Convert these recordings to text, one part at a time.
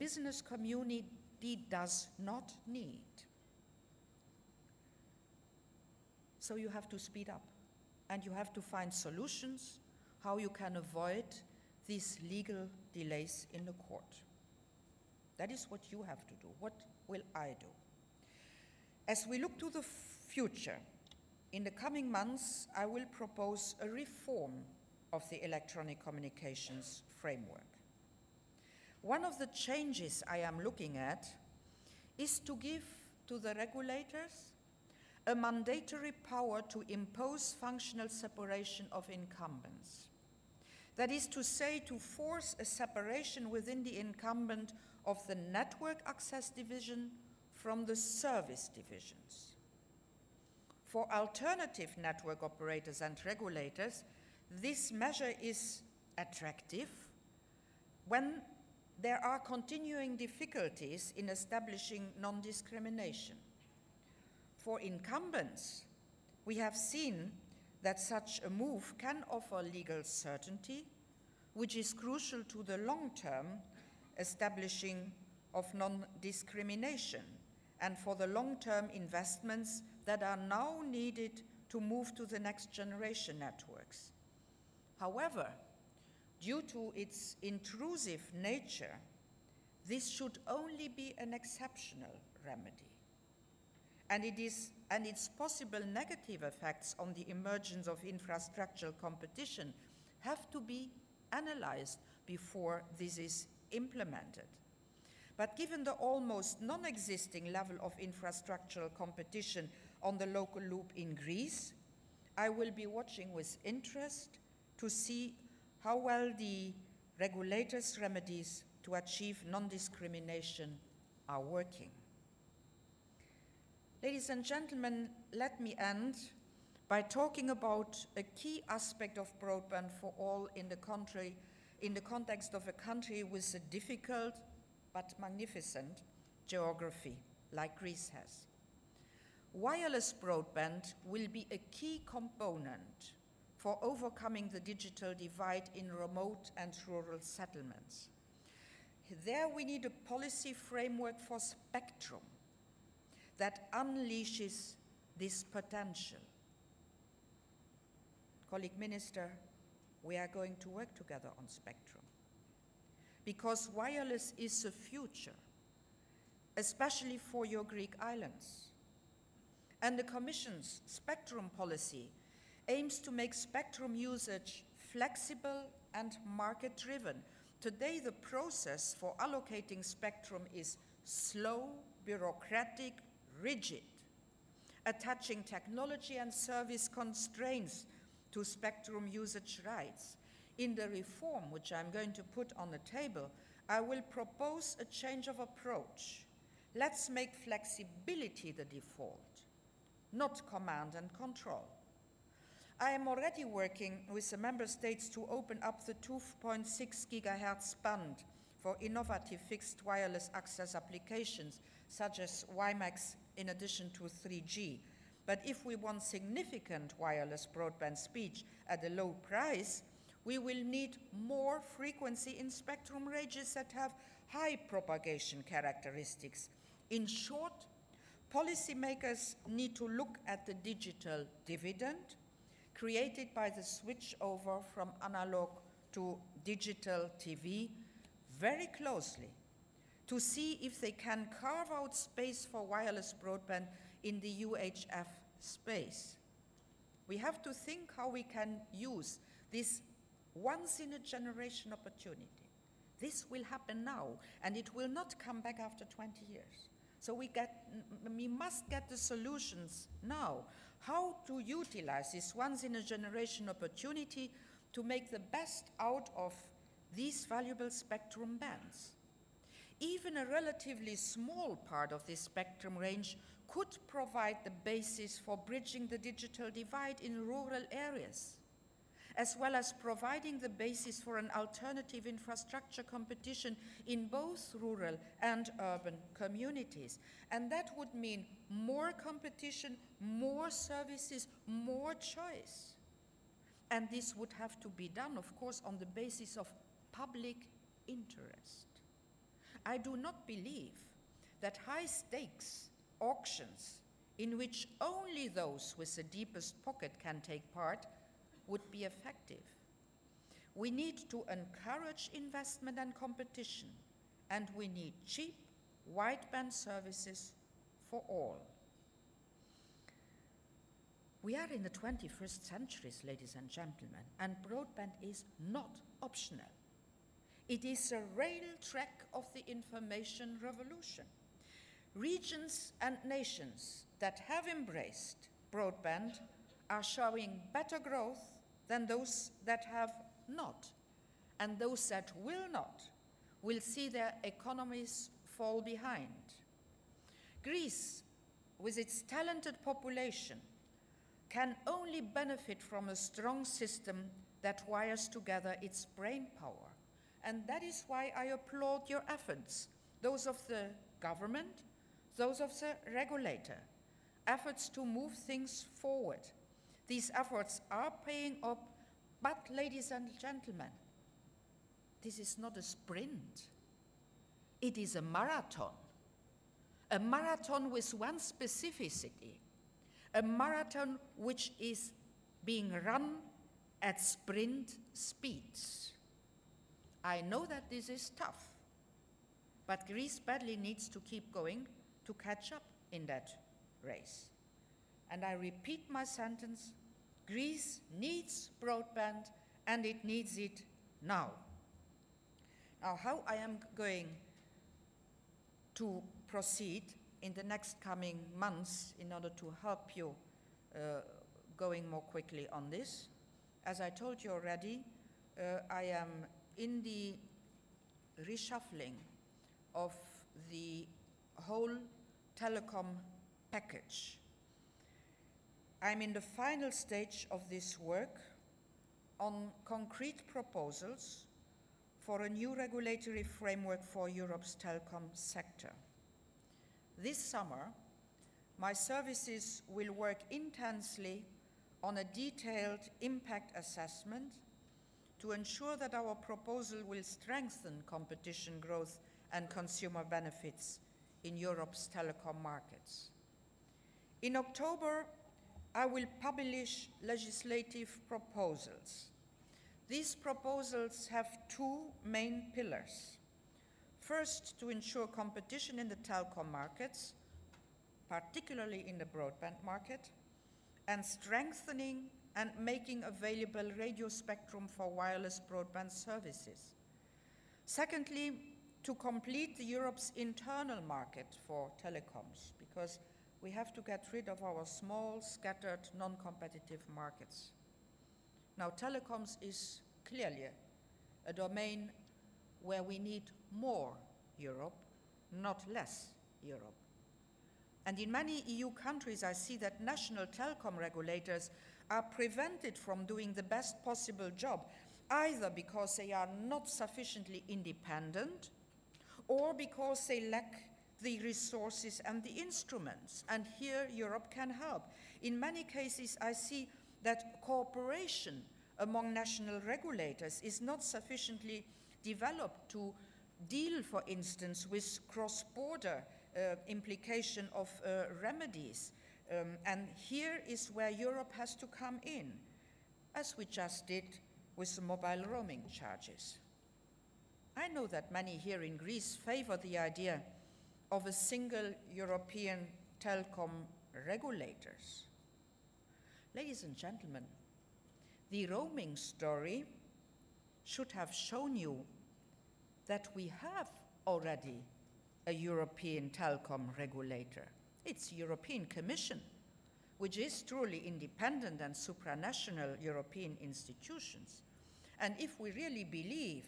business community does not need. So you have to speed up, and you have to find solutions how you can avoid these legal delays in the court. That is what you have to do. What will I do? As we look to the future, in the coming months, I will propose a reform of the electronic communications framework. One of the changes I am looking at is to give to the regulators a mandatory power to impose functional separation of incumbents. That is to say, to force a separation within the incumbent of the network access division from the service divisions. For alternative network operators and regulators, this measure is attractive when there are continuing difficulties in establishing non-discrimination. For incumbents, we have seen that such a move can offer legal certainty, which is crucial to the long-term establishing of non-discrimination and for the long-term investments that are now needed to move to the next generation networks. However, due to its intrusive nature, this should only be an exceptional remedy. And its possible negative effects on the emergence of infrastructural competition have to be analyzed before this is implemented. But given the almost non-existing level of infrastructural competition on the local loop in Greece, I will be watching with interest to see how well the regulators' remedies to achieve non-discrimination are working. Ladies and gentlemen, let me end by talking about a key aspect of broadband for all in the context of a country with a difficult but magnificent geography like Greece has. Wireless broadband will be a key component for overcoming the digital divide in remote and rural settlements. There we need a policy framework for spectrum that unleashes this potential. Colleague Minister, we are going to work together on spectrum because wireless is the future, especially for your Greek islands. And the Commission's spectrum policy aims to make spectrum usage flexible and market-driven. Today, the process for allocating spectrum is slow, bureaucratic, rigid, attaching technology and service constraints to spectrum usage rights. In the reform, which I'm going to put on the table, I will propose a change of approach. Let's make flexibility the default, not command and control. I am already working with the member states to open up the 2.6 gigahertz band for innovative fixed wireless access applications, such as WiMAX in addition to 3G. But if we want significant wireless broadband speed at a low price, we will need more frequency in spectrum ranges that have high propagation characteristics. In short, policymakers need to look at the digital dividend created by the switchover from analog to digital TV very closely to see if they can carve out space for wireless broadband in the UHF space. We have to think how we can use this once-in-a-generation opportunity. This will happen now, and it will not come back after 20 years. So we must get the solutions now. How to utilize this once-in-a-generation opportunity to make the best out of these valuable spectrum bands. Even a relatively small part of this spectrum range could provide the basis for bridging the digital divide in rural areas, as well as providing the basis for an alternative infrastructure competition in both rural and urban communities. And that would mean more competition, more services, more choice. And this would have to be done, of course, on the basis of public interest. I do not believe that high-stakes auctions in which only those with the deepest pocket can take part would be effective. We need to encourage investment and competition, and we need cheap, wideband services for all. We are in the 21st century, ladies and gentlemen, and broadband is not optional. It is a rail track of the information revolution. Regions and nations that have embraced broadband are showing better growth than those that have not, and those that will not will see their economies fall behind. Greece, with its talented population, can only benefit from a strong system that wires together its brain power. And that is why I applaud your efforts, those of the government, those of the regulator, efforts to move things forward. These efforts are paying off, but ladies and gentlemen, this is not a sprint. It is a marathon with one specificity, a marathon which is being run at sprint speeds. I know that this is tough, but Greece badly needs to keep going to catch up in that race. And I repeat my sentence, Greece needs broadband, and it needs it now. Now, how I am going to proceed in the next coming months in order to help you going more quickly on this. As I told you already, I am in the reshuffling of the whole telecom package. I'm in the final stage of this work on concrete proposals for a new regulatory framework for Europe's telecom sector. This summer, my services will work intensely on a detailed impact assessment to ensure that our proposal will strengthen competition growth and consumer benefits in Europe's telecom markets. In October, I will publish legislative proposals. These proposals have two main pillars. First, to ensure competition in the telecom markets, particularly in the broadband market, and strengthening and making available radio spectrum for wireless broadband services. Secondly, to complete Europe's internal market for telecoms, because we have to get rid of our small, scattered, non-competitive markets. Now, telecoms is clearly a domain where we need more Europe, not less Europe. And in many EU countries, I see that national telecom regulators are prevented from doing the best possible job, either because they are not sufficiently independent or because they lack the resources and the instruments. And here Europe can help. In many cases, I see that cooperation among national regulators is not sufficiently developed to deal, for instance, with cross-border implication of remedies. And here is where Europe has to come in, as we just did with the mobile roaming charges. I know that many here in Greece favor the idea of a single European telecom regulators. Ladies and gentlemen, the roaming story should have shown you that we have already a European telecom regulator. It's the European Commission, which is truly independent and supranational European institutions. And if we really believe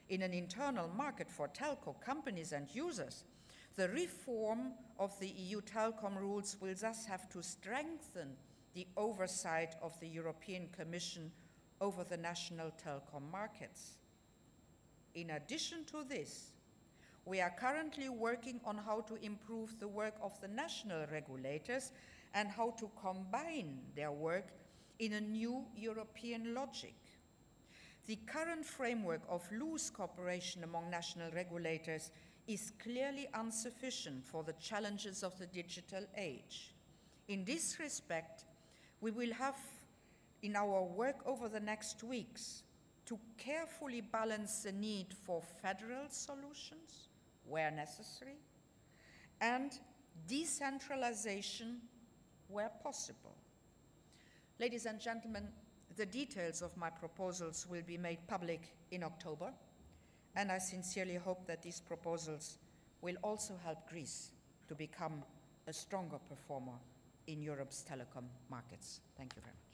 in an internal market for telco companies and users, the reform of the EU telecom rules will thus have to strengthen the oversight of the European Commission over the national telecom markets. In addition to this, we are currently working on how to improve the work of the national regulators and how to combine their work in a new European logic. The current framework of loose cooperation among national regulators is clearly insufficient for the challenges of the digital age. In this respect, we will have in our work over the next weeks to carefully balance the need for federal solutions where necessary and decentralization where possible. Ladies and gentlemen, the details of my proposals will be made public in October, and I sincerely hope that these proposals will also help Greece to become a stronger performer in Europe's telecom markets. Thank you very much.